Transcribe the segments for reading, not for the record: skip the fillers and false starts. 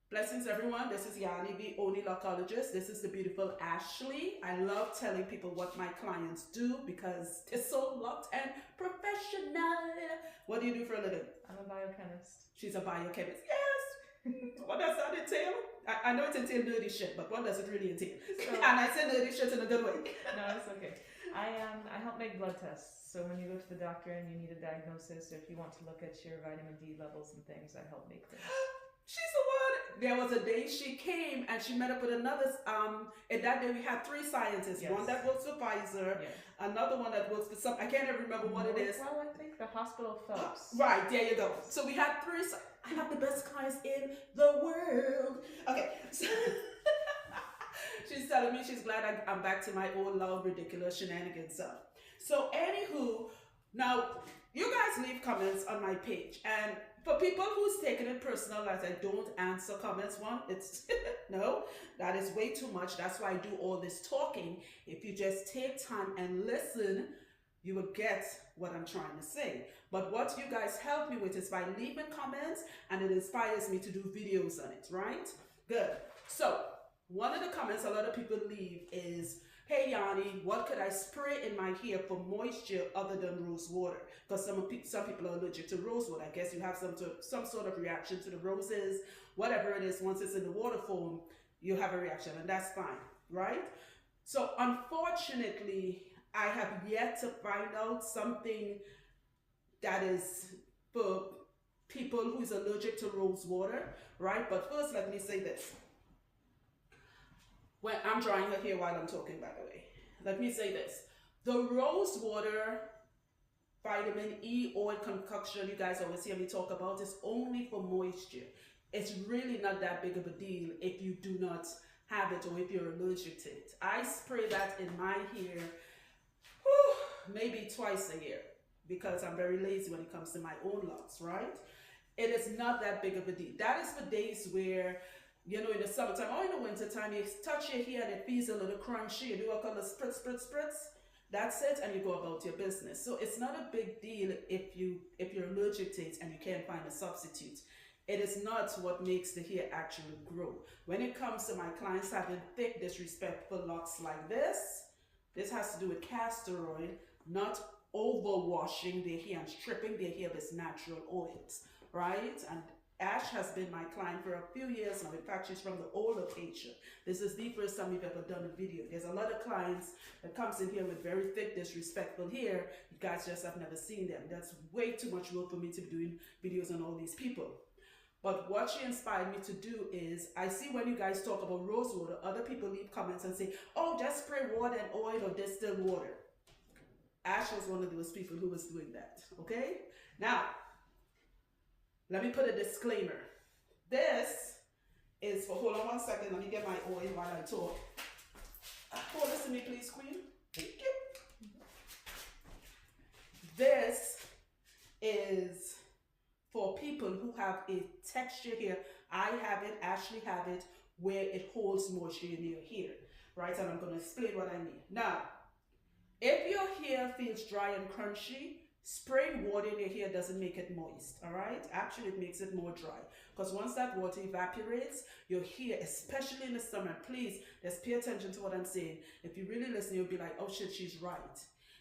Blessings, everyone. This is Yanni, the only lochologist. This is the beautiful Ashley. I love telling people what my clients do because they're so locked and professional. What do you do for a living? I'm a biochemist. She's a biochemist. Yes. What does that entail? I know it entails nerdy shit, but what does it really entail? So, and I say nerdy shit in a good way. No, it's okay. I help make blood tests. So when you go to the doctor and you need a diagnosis, or if you want to look at your vitamin D levels and things, I help make things. She's the one. There was a day she came and she met up with another. And that day we had 3 scientists. Yes. One that works for Pfizer, Yes. another one that works for some. I can't even remember what it is. Well, I think the hospital Phelps. Right, there you go. So we had 3. I have the best clients in the world. Okay, so she's telling me she's glad I'm back to my old loud, ridiculous shenanigans self. So anywho, now you guys leave comments on my page, and for people who's taking it personal as I don't answer comments, one, it's no, that is way too much. That's why I do all this talking. If you just take time and listen, you will get what I'm trying to say. But what you guys help me with is by leaving comments, and it inspires me to do videos on it, right? Good. So one of the comments a lot of people leave is, hey Yanni, what could I spray in my hair for moisture other than rose water? Because some people are allergic to rose water. I guess you have some sort of reaction to the roses, whatever it is. Once it's in the water form, you have a reaction, and that's fine, right? So unfortunately, I have yet to find out something that is for people who's allergic to rose water, right? But first, let me say this. When I'm drying her hair while I'm talking, by the way, let me say this. The rose water vitamin E oil concoction you guys always hear me talk about is only for moisture. It's really not that big of a deal if you do not have it or if you're allergic to it. I spray that in my hair maybe twice a year because I'm very lazy when it comes to my own locks, right? It is not that big of a deal. That is for days where, you know, in the summertime or in the wintertime, you touch your hair and it feels a little crunchy. You do a couple of spritz, spritz, spritz. That's it, and you go about your business. So it's not a big deal if you're allergic to it and you can't find a substitute. It is not what makes the hair actually grow. When it comes to my clients having thick, disrespectful locks like this has to do with castor oil, not overwashing their hair and stripping their hair of its natural oils, right? And Ash has been my client for a few years now. In fact, she's from the old location. This is the first time we've ever done a video. There's a lot of clients that comes in here with very thick, disrespectful hair. You guys just have never seen them. That's way too much work for me to be doing videos on all these people. But what she inspired me to do is, I see when you guys talk about rose water, other people leave comments and say, oh, just spray water and oil or distilled water. Ash was one of those people who was doing that, okay? Now, let me put a disclaimer. This is for, hold on one second, let me get my oil while I talk. Hold this to me, please, Queen. Thank you. This is for people who have a texture here. I have it, Ashley have it, where it holds moisture in your hair, right? And I'm going to explain what I mean. Now, if your hair feels dry and crunchy, spraying water in your hair doesn't make it moist, all right? Actually, it makes it more dry. Because once that water evaporates, your hair, especially in the summer, please, just pay attention to what I'm saying. If you really listen, you'll be like, oh shit, she's right.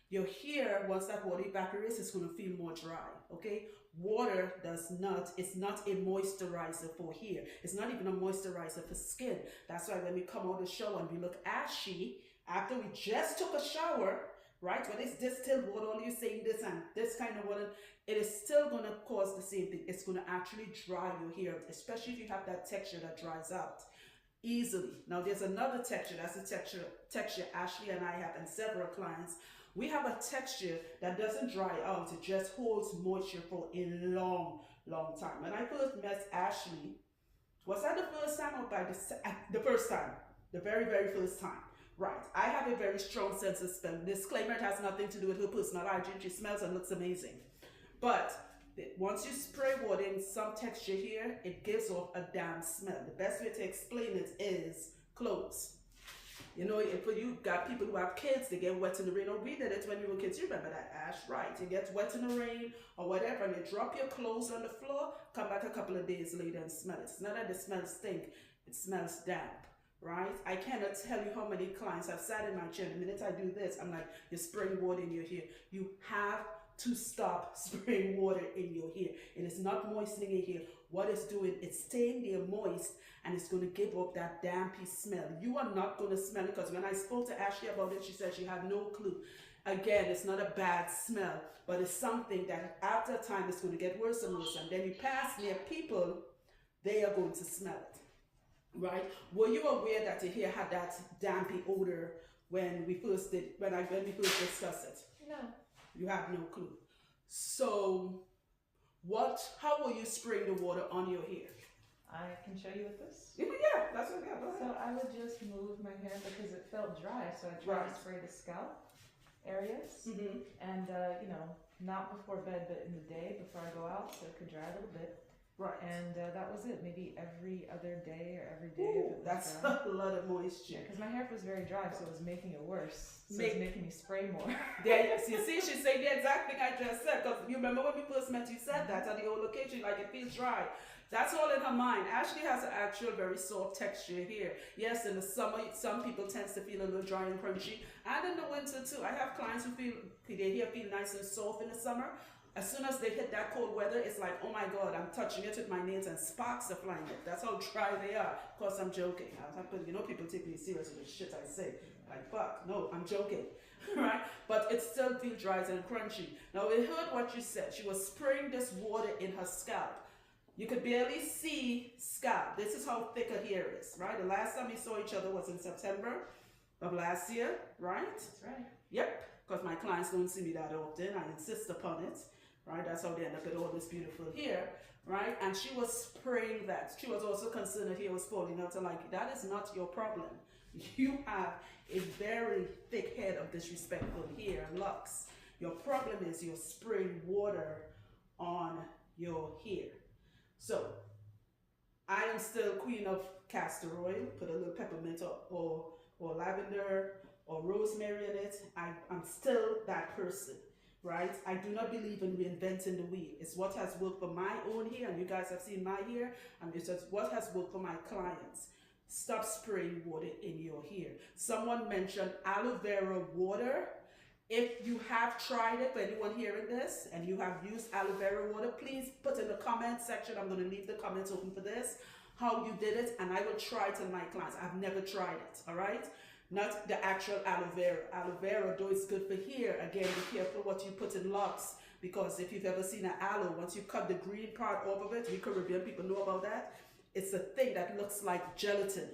Your hair, once that water evaporates, it's going to feel more dry, okay? Water it's not a moisturizer for hair. It's not even a moisturizer for skin. That's why when we come out of the shower and we look ashy, after we just took a shower, right? When it's distilled water, all you're saying this and this kind of water, it is still going to cause the same thing. It's going to actually dry your hair, especially if you have that texture that dries out easily. Now, there's another texture. That's the texture Ashley and I have, and several clients. We have a texture that doesn't dry out. It just holds moisture for a long, long time. When I first met Ashley, was that the first time or by the first time? The very, very first time. Right. I have a very strong sense of smell. Disclaimer, it has nothing to do with her personal hygiene. She smells and looks amazing. But once you spray water in some texture here, it gives off a damn smell. The best way to explain it is clothes. You know, if you got people who have kids, they get wet in the rain. Or we did it when we were kids. You remember that, Ash, right? You get wet in the rain or whatever, and you drop your clothes on the floor, come back a couple of days later and smell it. It's not that the smell stink, it smells damp, right? I cannot tell you how many clients have sat in my chair. The minute I do this, I'm like, you're spraying water in your hair. You have to stop spraying water in your hair. It is not moistening your hair. What it's doing, it's staying there moist, and it's going to give up that dampy smell. You are not going to smell it, because when I spoke to Ashley about it, she said she had no clue. Again, it's not a bad smell, but it's something that after time it's going to get worse and worse. And then you pass near people, they are going to smell it, right? Were you aware that your hair had that dampy odor when we first discussed it? No. You have no clue. So how will you spray the water on your hair? I can show you with this. Yeah, that's okay. Go ahead. So I would just move my hair because it felt dry, so I tried to spray the scalp areas, and you know, not before bed, but in the day before I go out, so it could dry a little bit. Right. And that was it. Maybe every other day or every day. Ooh, if it was that's dry. a lot of moisture. Yeah, because my hair was very dry, so it was making it worse. So it's making me spray more. Yeah, you see, she said the exact thing I just said. Because you remember when we first met, you said that at the old location, like it feels dry. That's all in her mind. Ashley has an actual very soft texture here. Yes, in the summer, some people tend to feel a little dry and crunchy. And in the winter too. I have clients who feel their hair feel nice and soft in the summer. As soon as they hit that cold weather, it's like, oh my God, I'm touching it with my nails and sparks are flying it. That's how dry they are. Of course, I'm joking. You know, people take me serious with the shit I say. Like, fuck, no, I'm joking. Right? But it still feels dry and crunchy. Now, we heard what you said. She was spraying this water in her scalp. You could barely see scalp. This is how thick her hair is, right? The last time we saw each other was in September of last year, right? That's right. Yep, because my clients don't see me that often. I insist upon it, right? That's how they end up with all this beautiful hair, right? And she was spraying that. She was also concerned her hair was falling out. I'm like, that is not your problem. You have a very thick head of disrespectful hair and locks. Your problem is you're spraying water on your hair. So, I am still queen of castor oil. Put a little peppermint or lavender or rosemary in it. I'm still that person, right? I do not believe in reinventing the wheel. It's what has worked for my own hair, and you guys have seen my hair, and it's just what has worked for my clients. Stop spraying water in your hair. Someone mentioned aloe vera water. If you have tried it, for anyone hearing this, and you have used aloe vera water, please put in the comment section. I'm going to leave the comments open for this, how you did it, and I will try it on my clients. I've never tried it, all right? Not the actual aloe vera. Aloe vera, though it's good for hair, again, be careful what you put in locks, because if you've ever seen an aloe, once you cut the green part off of it, we Caribbean people know about that, it's a thing that looks like gelatin,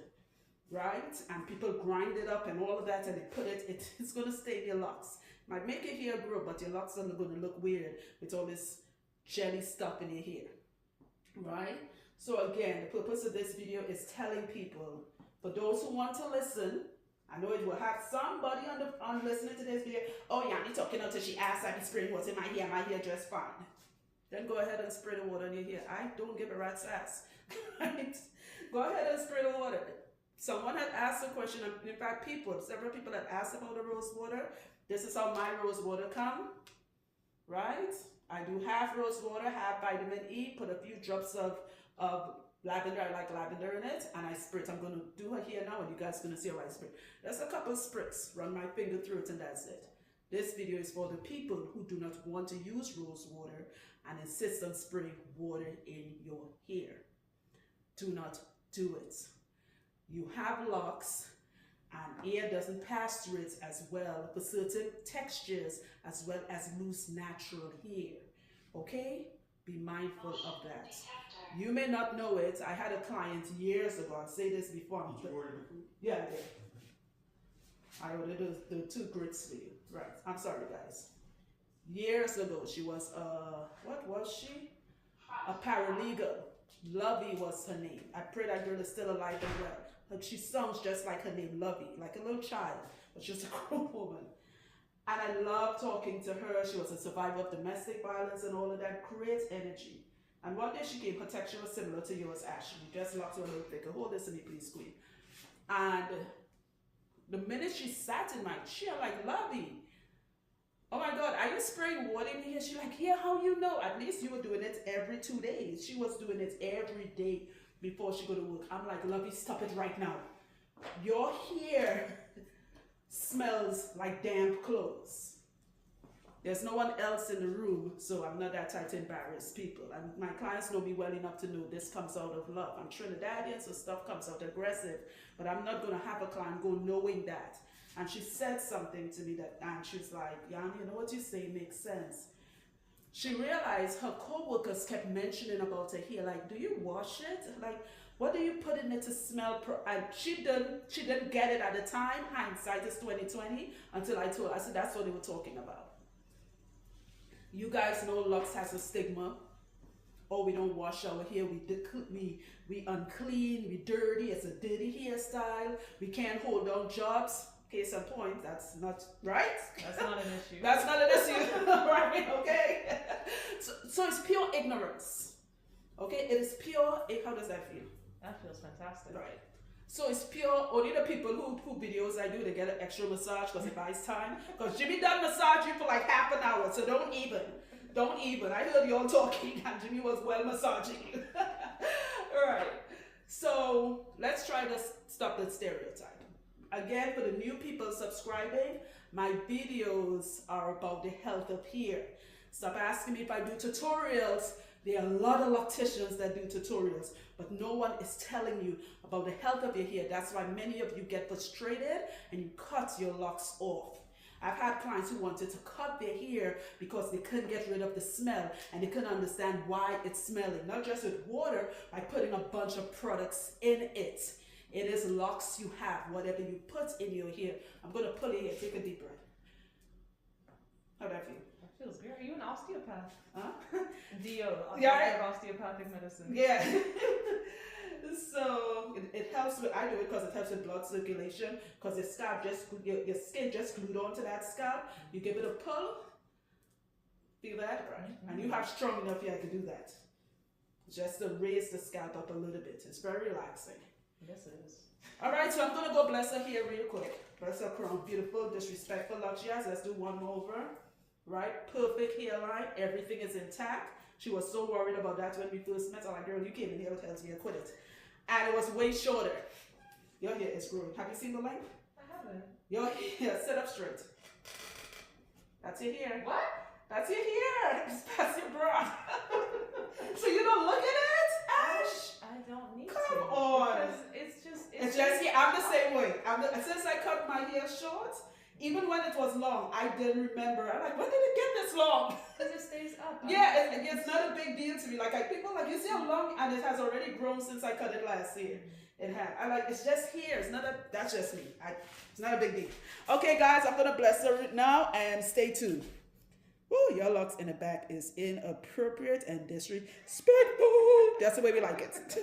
right? And people grind it up and all of that, and they put it's going to stay in your locks. Might make your hair grow, but your locks are going to look weird with all this jelly stuff in your hair, right? So again, the purpose of this video is telling people, for those who want to listen, I know it will have somebody on listening to this video, oh yeah, I'm talking until she asked I be spraying what's in my hair just fine. Then go ahead and spray the water on your hair. I don't give a rat's ass. Right? Go ahead and spray the water. Someone had asked a question, in fact several people had asked about the rose water. This is how my rose water come, right? I do half rose water, half vitamin E, put a few drops of lavender, I like lavender in it, and I spritz. I'm going to do her here now, and you guys are going to see how I spritz. There's a couple spritz, run my finger through it, and that's it. This video is for the people who do not want to use rose water and insist on spraying water in your hair. Do not do it. You have locks, and air doesn't pass through it as well for certain textures, as well as loose natural hair. Okay? Be mindful of that. You may not know it. I had a client years ago. I'll say this before. Did you order the food? Yeah, I did. I ordered the 2 grits for you. Right. I'm sorry, guys. Years ago, she was what was she? A paralegal. Lovey was her name. I pray that girl is still alive and well. She sounds just like her name, Lovey, like a little child, but she's a grown woman. And I love talking to her. She was a survivor of domestic violence and all of that. Great energy. And one day she came, her texture was similar to yours, Ashley. Just locked her a little thicker. Hold this to me, please, Queen. And The minute she sat in my chair, like, Lovey, oh my God, are you spraying water in here? She's like, yeah, how you know? At least you were doing it every 2 days. She was doing it every day before she go to work. I'm like, Lovey, stop it right now. Your hair smells like damp clothes. There's no one else in the room, so I'm not that type to embarrass people. And my clients know me well enough to know this comes out of love. I'm Trinidadian, so stuff comes out aggressive. But I'm not going to have a client go knowing that. And she said something to me and she's like, Yanni, you know what you say makes sense. She realized her co-workers kept mentioning about her hair, like, do you wash it? Like, what do you put in it to smell? And she didn't get it at the time. Hindsight is 2020 until I told her. I said, that's what they were talking about. You guys know Locs has a stigma. Oh, we don't wash our hair. We unclean. We dirty. It's a dirty hairstyle. We can't hold down jobs. Case in point, that's not right. That's not an issue. That's not an issue, right? Okay. So it's pure ignorance. Okay, it is pure. How does that feel? That feels fantastic. Right. So it's pure. Only the people who videos I do, they get an extra massage because it buys time. Because Jimmy done massage you for like half an hour, so don't even. I heard y'all talking, and Jimmy was well massaging you. All right. So let's try to stop that stereotype. Again, for the new people subscribing, my videos are about the health of hair. Stop asking me if I do tutorials. There are a lot of locticians that do tutorials, but no one is telling you about the health of your hair. That's why many of you get frustrated and you cut your locks off. I've had clients who wanted to cut their hair because they couldn't get rid of the smell and they couldn't understand why it's smelling. Not just with water, by putting a bunch of products in it. It is Locs you have, whatever you put in your hair. I'm going to pull it here. Take a deep breath. How do I feel? That feels good. Are you an osteopath? Huh? DO. Yeah. Osteopathic medicine. Yeah. So it helps with, I do it because it helps with blood circulation, because the scalp your skin just glued onto that scalp. You give it a pull. Feel that? Right. Mm-hmm. And you have strong enough hair to do that. Just to raise the scalp up a little bit. It's very relaxing. Yes, it is. All right, so I'm going to go bless her hair real quick. Bless her crown. Beautiful, disrespectful, luxurious. Let's do one more over. Right? Perfect hairline. Everything is intact. She was so worried about that when we first met. I'm like, girl, you came in here with healthy hair, quit it. And it was way shorter. Your hair is growing. Have you seen the length? I haven't. Your hair, sit up straight. That's your hair. What? That's your hair. Just pass your bra. So you don't look at it, Ash? I don't need to. Come on. Because it's just yeah, I'm the same way. Since I cut my hair short, even when it was long, I didn't remember. I'm like, when did it get this long? Because it stays up. Yeah, it's not a big deal to me. Like people like, you see how long, and it has already grown since I cut it last year. It had. I like, it's just here. It's not that's just me. It's not a big deal. Okay, guys, I'm gonna bless her now and stay tuned. Woo, your locks in the back is inappropriate and disrespectful. That's the way we like it.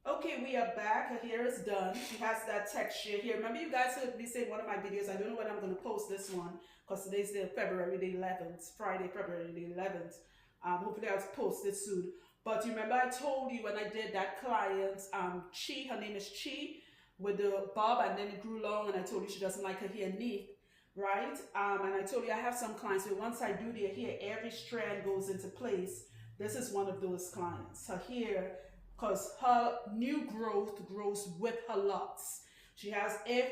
Okay, we are back. Her hair is done. She has that texture here. Remember, you guys heard me say in one of my videos, I don't know when I'm going to post this one, because today's February the 11th, Friday, February the 11th. Hopefully I'll post it soon. But you remember I told you when I did that client, Chi, her name is Chi, with the bob, and then it grew long, and I told you she doesn't like her hair neat, right? And I told you I have some clients where once I do their hair, every strand goes into place. This is one of those clients. Her hair, because her new growth grows with her locks. If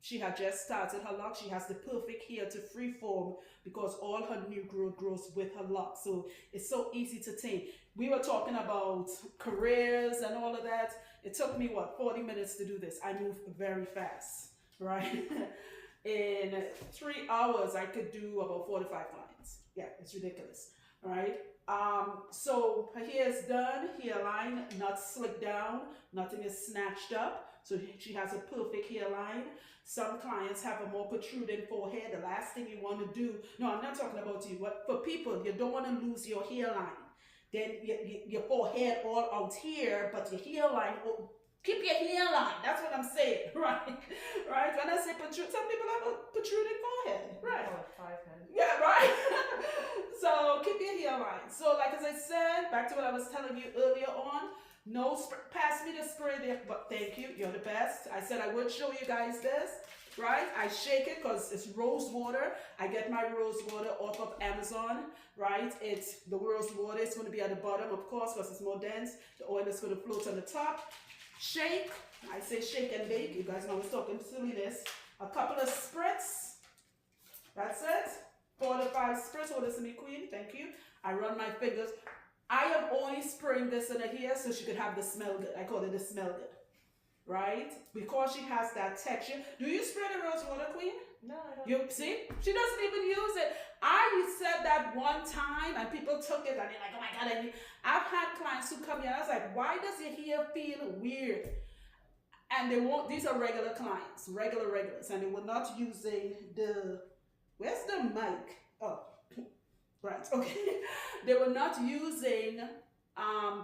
she had just started her locks, she has the perfect hair to freeform because all her new growth grows with her locks. So it's so easy to tame. We were talking about careers and all of that. It took me, 40 minutes to do this. I move very fast, right? In 3 hours, I could do about 4 to 5 clients. Yeah, it's ridiculous, right? So her hair is done, hairline not slicked down, nothing is snatched up. So she has a perfect hairline. Some clients have a more protruding forehead. The last thing you want to do, no, I'm not talking about you, but for people, you don't want to lose your hairline. Then your forehead all out here, but your hairline, keep your hairline. That's what I'm saying, right? Right? When I say protrude, some people have a protruding forehead, right? Oh, like 5 head. Yeah, right. So keep your hairline. So like as I said, back to what I was telling you earlier on, No, pass me the spray there, but thank you. You're the best. I said I would show you guys this, right? I shake it because it's rose water. I get my rose water off of Amazon, right? It's the rose water. It's going to be at the bottom, of course, because it's more dense. The oil is going to float on the top. Shake. I say shake and bake. You guys know I was talking silliness. A couple of spritz. That's it. 4 to 5 spritz. Hold this to me, queen. Thank you. I run my fingers. I am only spraying this in her hair so she could have the smell good. I call it the smell good. Right? Because she has that texture. Do you spray the rose water, queen? No, I don't. You see? She doesn't even use it. I said that one time and people took it and they're like, oh my God. I've had clients who come here and I was like, why does your hair feel weird? And they won't, these are regular clients, regulars, and they were not using the, where's the mic? Oh, right, okay. They were not using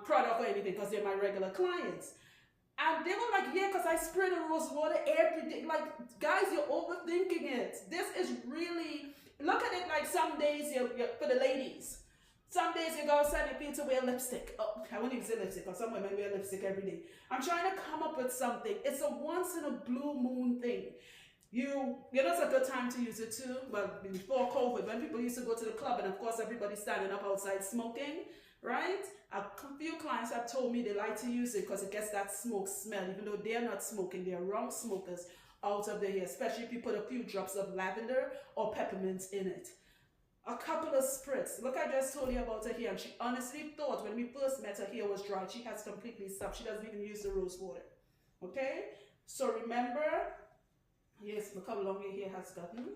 product or anything because they're my regular clients. And they were like, yeah, because I spray the rose water every day. Like, guys, you're overthinking it. This is really, look at it like some days you're for the ladies. Some days you go outside and you feel to wear lipstick. Oh, I won't even say lipstick because some women wear lipstick every day. I'm trying to come up with something. It's a once in a blue moon thing. You know, it's a good time to use it too. But before COVID, when people used to go to the club and of course everybody's standing up outside smoking, right? A few clients have told me they like to use it because it gets that smoke smell, even though they're not smoking, they're wrong smokers out of their hair, especially if you put a few drops of lavender or peppermint in it. A couple of spritz. Look, I just told you about her hair, and she honestly thought when we first met her hair was dry. She has completely stopped. She doesn't even use the rose water. Okay? So remember, yes, look how long your hair has gotten.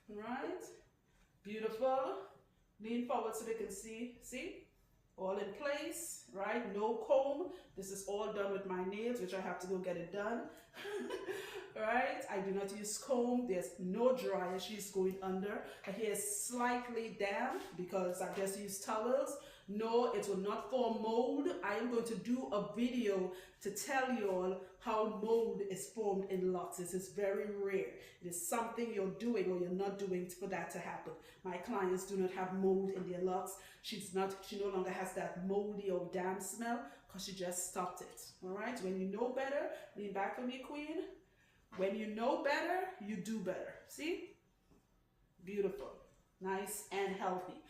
Right? Beautiful. Lean forward so they can see. See? All in place, right? No comb. This is all done with my nails, which I have to go get it done. Right? I do not use comb. There's no dryer. She's going under. Her hair is slightly damp because I just use towels. No, it will not form mold. I am going to do a video to tell you all how mold is formed in locs. This is very rare. It is something you're doing or you're not doing for that to happen. My clients do not have mold in their locs. She no longer has that moldy or damp smell because she just stopped it. All right? When you know better, lean back for me, queen. When you know better, you do better. See? Beautiful. Nice and healthy.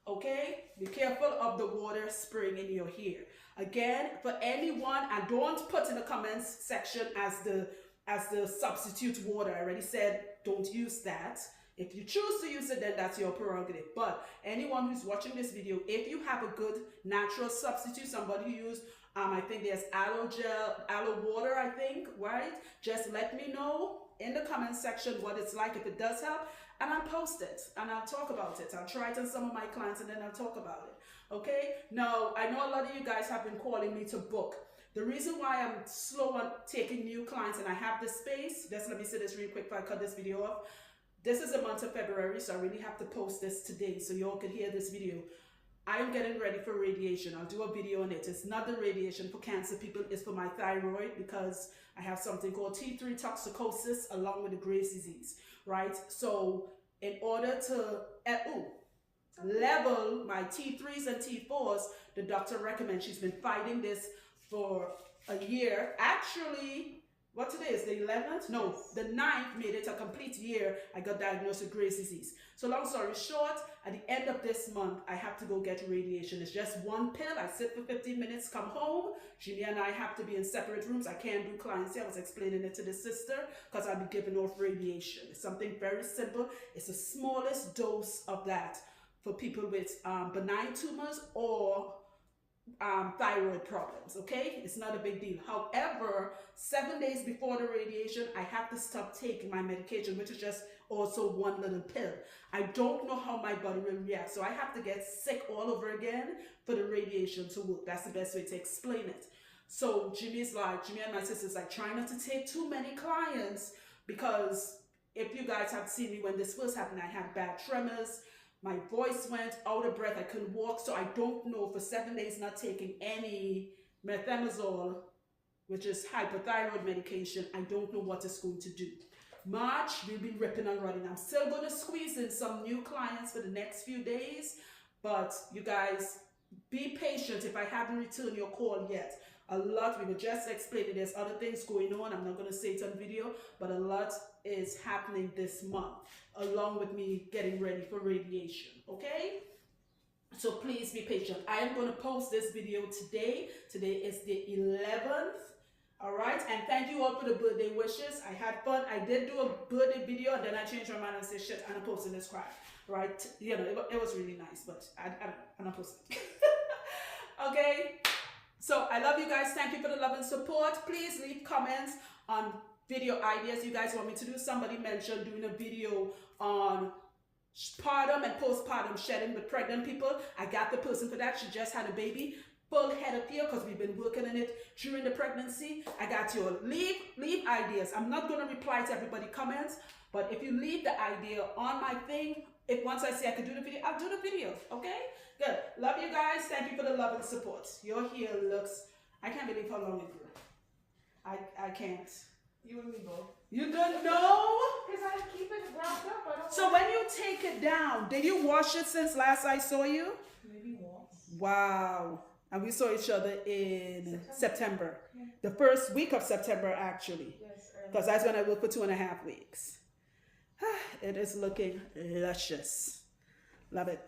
Okay? Be careful of the water spraying in your hair. Again, for anyone, and don't put in the comments section as the substitute water. I already said don't use that. If you choose to use it, then that's your prerogative. But anyone who's watching this video, if you have a good natural substitute, somebody who used, I think there's aloe gel, aloe water, I think, right? Just let me know in the comment section what it's like, if it does help, and I'll post it, and I'll talk about it. I'll try it on some of my clients, and then I'll talk about it, okay? Now, I know a lot of you guys have been calling me to book. The reason why I'm slow on taking new clients, and I have the space, just let me say this real quick before I cut this video off. This is the month of February, so I really have to post this today so you all can hear this video. I am getting ready for radiation. I'll do a video on it. It's not the radiation for cancer people. It's for my thyroid because I have something called T3 toxicosis along with the Graves' disease, right? So in order to level my T3s and T4s, the doctor recommends, she's been fighting this for a year. Actually, what today is, the 11th? No, the 9th made it a complete year. I got diagnosed with Graves' disease. So long story short, at the end of this month, I have to go get radiation. It's just one pill. I sit for 15 minutes, come home. Jimmy and I have to be in separate rooms. I can't do clients here. I was explaining it to the sister because I'll be giving off radiation. It's something very simple. It's the smallest dose of that for people with benign tumors or thyroid problems, okay? It's not a big deal. However, 7 days before the radiation, I have to stop taking my medication, which is just also one little pill. I don't know how my body will react, so I have to get sick all over again for the radiation to work. That's the best way to explain it. So Jimmy and my sister's like, try not to take too many clients, because if you guys have seen me when this first happened, I had bad tremors. My voice went out of breath. I couldn't walk. So I don't know, for 7 days not taking any methimazole, which is hypothyroid medication, I don't know what it's going to do. March, we'll be ripping and running. I'm still going to squeeze in some new clients for the next few days. But you guys, be patient if I haven't returned your call yet. A lot, we were just explaining, there's other things going on. I'm not going to say it on video, but a lot is happening this month, along with me getting ready for radiation, okay? So please be patient. I am going to post this video today. Today is the 11th. All right, and thank you all for the birthday wishes. I had fun. I did do a birthday video, and then I changed my mind and said, shit, I'm not posting this crap. Right? You know, it was really nice, but I'm not posting. Okay? So I love you guys. Thank you for the love and support. Please leave comments on video ideas you guys want me to do. Somebody mentioned doing a video on partum and postpartum shedding with pregnant people. I got the person for that. She just had a baby. Full head of hair because we've been working on it during the pregnancy. I got your leave ideas. I'm not going to reply to everybody comments, but if you leave the idea on my thing, if once I say I could do the video, I'll do the video. Okay? Good. Love you guys. Thank you for the love and support. Your hair looks, I can't believe how long it grew. I can't. You and me both. You don't know? Because I keep it wrapped up. I don't So when you take it down, did you wash it since last I saw you? Maybe once. Wow. And we saw each other in September. Yeah. The first week of September, actually. Yes, Because that's when I worked for 2.5 weeks. It is looking luscious. Love it.